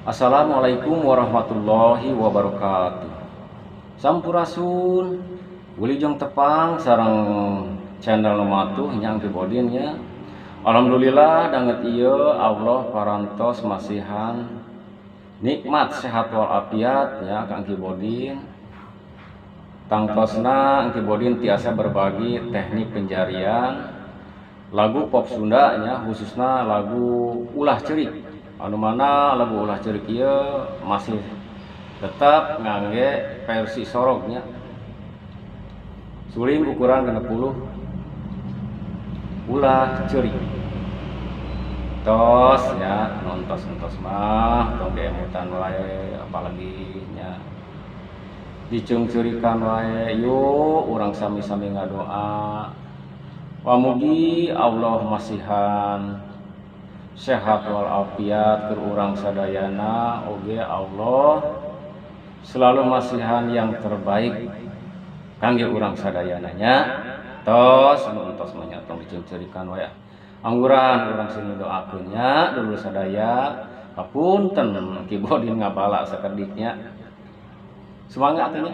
Assalamualaikum warahmatullahi wabarakatuh. Sampurasun, Wilujeng tepang sarang channel Nomatuh nyang kibodin ya. Alhamdulillah danget iya Allah parantos masihan nikmat sehat walafiat ya Kang Kibodin. Tangtosna Kang Kibodin tiasa berbagi teknik penjarian lagu pop Sunda nya, khususnya lagu ulah cerik. Anu mana lagu ulah cerik ieu masih tetap ngangge versi sorognya. Suling ukuran 60 ulah cerik. Tos ya, nontos mah tong diemutan wae apalagi nya dicungcurikan wae. Yuk urang sami-sami ngadoa pamugi Allah masihan sehat walafiat keur urang sadayana, oge Allah selalu masihan yang terbaik kangge urang sadayana nya. Tos nontos mah nya tong dicungcurikan wae. Angguran urang sini doakeun nya dulu sadaya kapunten Kibodin ngabala sakediknya. Semangat atuh nya.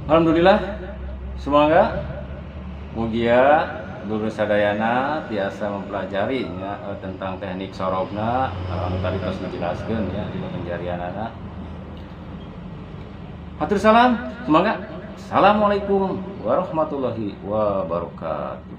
Alhamdulillah, semoga mugia dulu sadayana tiasa mempelajari tentang teknik sorobna tadi tos dijelaskan ya di penjarianana. Hatur salam, semoga. Assalamualaikum warahmatullahi wabarakatuh.